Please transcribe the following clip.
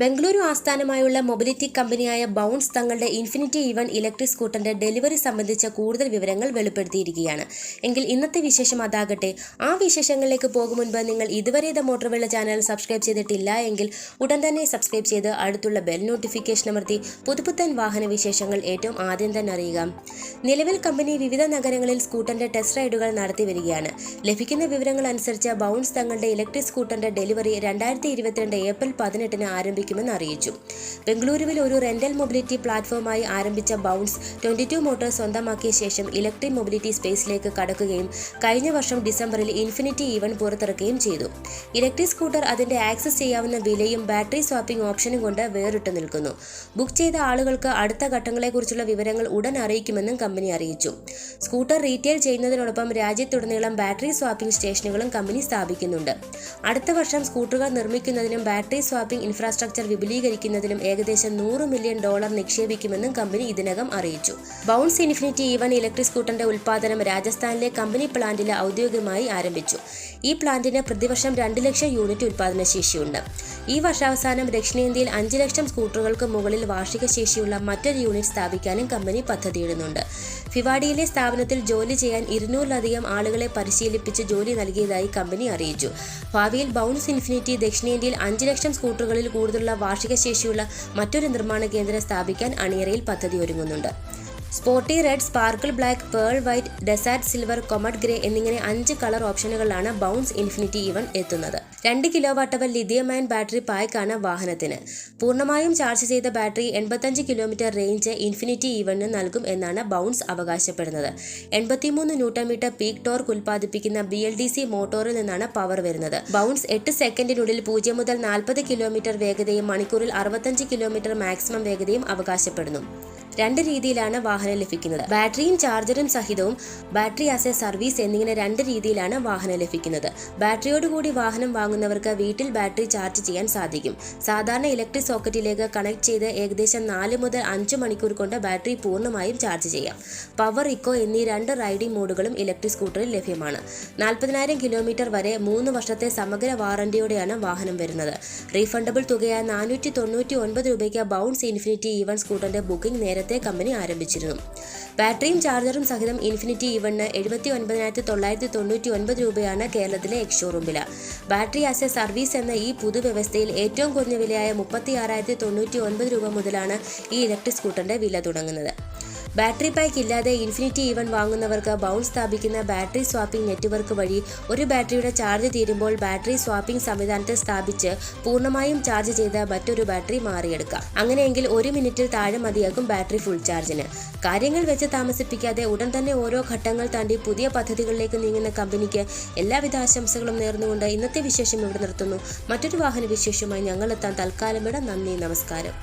ബംഗളൂരു ആസ്ഥാനമായുള്ള മൊബിലിറ്റി കമ്പനിയായ ബൗൺസ് തങ്ങളുടെ ഇൻഫിനിറ്റി ഇവൺ ഇലക്ട്രിക് സ്കൂട്ടറിന്റെ ഡെലിവറി സംബന്ധിച്ച കൂടുതൽ വിവരങ്ങൾ വെളിപ്പെടുത്തിയിരിക്കുകയാണ്. എങ്കിൽ ഇന്നത്തെ വിശേഷം അതാകട്ടെ. ആ വിശേഷങ്ങളിലേക്ക് പോകും മുൻപ് നിങ്ങൾ ഇതുവരെ MotorWorld ചാനൽ സബ്സ്ക്രൈബ് ചെയ്തിട്ടില്ല എങ്കിൽ ഉടൻ തന്നെ സബ്സ്ക്രൈബ് ചെയ്ത് അടുത്തുള്ള ബെൽ നോട്ടിഫിക്കേഷൻ അമർത്തി പുതുപുത്തൻ വാഹന വിശേഷങ്ങൾ ഏറ്റവും ആദ്യം തന്നെ അറിയുക. നിലവിൽ കമ്പനി വിവിധ നഗരങ്ങളിൽ സ്കൂട്ടറിന്റെ ടെസ്റ്റ് റൈഡുകൾ നടത്തി വരികയാണ്. ലഭിക്കുന്ന വിവരങ്ങൾ അനുസരിച്ച് ബൗൺസ് തങ്ങളുടെ ഇലക്ട്രിക് സ്കൂട്ടറിന്റെ ഡെലിവറി 2022 ഏപ്രിൽ 18 ആരംഭിക്കുമെന്ന് അറിയിച്ചു. ബംഗളൂരുവിൽ ഒരു റെന്റൽ മൊബിലിറ്റി പ്ലാറ്റ്ഫോമായി ആരംഭിച്ച ബൗൺസ് 22 മോട്ടോഴ്സ് സ്വന്തമാക്കിയ ശേഷം ഇലക്ട്രിക് മൊബിലിറ്റി സ്പേസിലേക്ക് കടക്കുകയും കഴിഞ്ഞ വർഷം ഡിസംബറിൽ ഇൻഫിനിറ്റി ഇവൺ പുറത്തിറക്കുകയും ചെയ്തു. ഇലക്ട്രിക് സ്കൂട്ടർ അതിന്റെ ആക്സസ് ചെയ്യാവുന്ന വിലയും ബാറ്ററി സ്വാപ്പിംഗ് ഓപ്ഷനും കൊണ്ട് വേറിട്ട് നിൽക്കുന്നു. ബുക്ക് ചെയ്ത ആളുകൾക്ക് അടുത്ത ഘട്ടങ്ങളെക്കുറിച്ചുള്ള വിവരങ്ങൾ ഉടൻ അറിയിക്കുമെന്നും കമ്പനി അറിയിച്ചു. സ്കൂട്ടർ റീറ്റെയിൽ ചെയ്യുന്നതിനോടൊപ്പം രാജ്യത്തുടനീളം ബാറ്ററി സ്വാപ്പിംഗ് സ്റ്റേഷനുകളും കമ്പനി സ്ഥാപിക്കുന്നുണ്ട്. അടുത്ത വർഷം സ്കൂട്ടറുകൾ നിർമ്മിക്കുന്നതിനും ബാറ്ററി സ്വാപ്പിംഗ് ഇൻഫ്രാസ്ട്രക്ചർ വിപുലീകരിക്കുന്നതിനും ഏകദേശം $100 മില്യൺ നിക്ഷേപിക്കുമെന്നും കമ്പനി ഇതിനകം അറിയിച്ചു. ബൗൺസ് ഇൻഫിനിറ്റി ഇവൺ ഇലക്ട്രിക് സ്കൂട്ടറിന്റെ ഉൽപ്പാദനം രാജസ്ഥാനിലെ കമ്പനി പ്ലാന്റിൽ ഔദ്യോഗികമായി ആരംഭിച്ചു. ഈ പ്ലാന്റിന് പ്രതിവർഷം 2 ലക്ഷം യൂണിറ്റ് ഉൽപ്പാദനശേഷിയുണ്ട്. ഈ വർഷാവസാനം ദക്ഷിണേന്ത്യയിൽ 5 ലക്ഷം സ്കൂട്ടറുകൾക്ക് മുകളിൽ വാർഷിക ശേഷിയുള്ള മറ്റൊരു യൂണിറ്റ് സ്ഥാപിക്കാനും കമ്പനി പദ്ധതിയിടുന്നുണ്ട്. ഫിവാഡിയിലെ സ്ഥാപനത്തിൽ ജോലി ചെയ്യാൻ 200-ലധികം ആളുകളെ പരിശീലിപ്പിച്ച് ജോലി നൽകിയതായി കമ്പനി അറിയിച്ചു. ഭാവിയിൽ ബൗൺസ് ഇൻഫിനിറ്റി ദക്ഷിണേന്ത്യയിൽ 5 ലക്ഷം സ്കൂട്ടറുകളിൽ കൂടുതലുള്ള വാർഷിക ശേഷിയുള്ള മറ്റൊരു നിർമ്മാണ കേന്ദ്രം സ്ഥാപിക്കാൻ അണിയറയിൽ പദ്ധതി ഒരുങ്ങുന്നുണ്ട്. Sporty red, sparkle black, pearl white, desert silver, comet grey എന്നിങ്ങനെ 5 കളർ ഓപ്ഷനുകളിലാണ് ബൗൺസ് ഇൻഫിനിറ്റി ഇവൺ എത്തുന്നത്. 2 കിലോവാട്ട് ലിഥിയം അയൺ ബാറ്ററി പായ്ക്കാണ് വാഹനത്തിന്. പൂർണ്ണമായും ചാർജ് ചെയ്ത ബാറ്ററി 85 കിലോമീറ്റർ റേഞ്ച് ഇൻഫിനിറ്റി ഇവണിന് നൽകും എന്നാണ് ബൗൺസ് അവകാശപ്പെടുന്നത്. 83 ന്യൂട്ടൺ മീറ്റർ പീക്ക് ടോർക്ക് ഉൽപ്പാദിപ്പിക്കുന്ന BLDC മോട്ടോറിൽ നിന്നാണ് പവർ വരുന്നത്. ബൗൺസ് 8 സെക്കൻഡിനുള്ളിൽ 0 മുതൽ 40 കിലോമീറ്റർ വേഗതയും മണിക്കൂറിൽ 65 കിലോമീറ്റർ മാക്സിമം വേഗതയും അവകാശപ്പെടുന്നു. 2 രീതിയിലാണ് വാഹനം ലഭിക്കുന്നത്. ബാറ്ററിയും ചാർജറും സഹിതവും ബാറ്ററി ആസ് എ സർവീസ് എന്നിങ്ങനെ 2 രീതിയിലാണ് വാഹനം ലഭിക്കുന്നത്. ബാറ്ററിയോടുകൂടി വാഹനം വാങ്ങുന്നവർക്ക് വീട്ടിൽ ബാറ്ററി ചാർജ് ചെയ്യാൻ സാധിക്കും. സാധാരണ ഇലക്ട്രിക് സോക്കറ്റിലേക്ക് കണക്ട് ചെയ്ത് ഏകദേശം 4 മുതൽ 5 മണിക്കൂർ കൊണ്ട് ബാറ്ററി പൂർണ്ണമായും ചാർജ് ചെയ്യാം. പവർ, ഇക്കോ എന്നീ 2 റൈഡിംഗ് മോഡുകളും ഇലക്ട്രിക് സ്കൂട്ടറിൽ ലഭ്യമാണ്. 40,000 കിലോമീറ്റർ വരെ 3 വർഷത്തെ സമഗ്ര വാറന്റിയോടെയാണ് വാഹനം വരുന്നത്. റീഫണ്ടബിൾ തുകയായ $499 ബൗൺസ് ഇൻഫിനിറ്റി ഇവൺ സ്കൂട്ടറിന്റെ ബുക്കിംഗ് നേരത്തെ കമ്പനി ആരംഭിച്ചിരുന്നു. ബാറ്ററിയും ചാർജറും സഹിതം ഇൻഫിനിറ്റി ഇവണിന് 79,999 രൂപയാണ് കേരളത്തിലെ എക്സ്ഷോറൂം വില. ബാറ്ററി ആസ് എ സർവീസ് എന്ന ഈ പുതുവ്യവസ്ഥയിൽ ഏറ്റവും കുറഞ്ഞ വിലയായ 36,099 രൂപ മുതലാണ് ഈ ഇലക്ട്രിക് സ്കൂട്ടറിന്റെ വില തുടങ്ങുന്നത്. ബാറ്ററി പാക്ക് ഇല്ലാതെ ഇൻഫിനിറ്റി ഇവൺ വാങ്ങുന്നവർക്ക് ബൗൺസ് സ്ഥാപിക്കുന്ന ബാറ്ററി സ്വാപ്പിംഗ് നെറ്റ്വർക്ക് വഴി ഒരു ബാറ്ററിയുടെ ചാർജ് തീരുമ്പോൾ ബാറ്ററി സ്വാപ്പിംഗ് സംവിധാനത്തിൽ സ്ഥാപിച്ച് പൂർണ്ണമായും ചാർജ് ചെയ്ത് മറ്റൊരു ബാറ്ററി മാറിയെടുക്കാം. അങ്ങനെയെങ്കിൽ 1 മിനിറ്റിൽ താഴെ മതിയാകും ബാറ്ററി ഫുൾ ചാർജിന്. കാര്യങ്ങൾ വെച്ച് താമസിപ്പിക്കാതെ ഉടൻ തന്നെ ഓരോ ഘട്ടങ്ങൾ താണ്ടി പുതിയ പദ്ധതികളിലേക്ക് നീങ്ങുന്ന കമ്പനിക്ക് എല്ലാവിധ ആശംസകളും നേർന്നുകൊണ്ട് ഇന്നത്തെ വിശേഷം ഇവിടെ നിർത്തുന്നു. മറ്റൊരു വാഹന വിശേഷമായി ഞങ്ങളെത്താൻ തൽക്കാലം വിട. നന്ദി, നമസ്കാരം.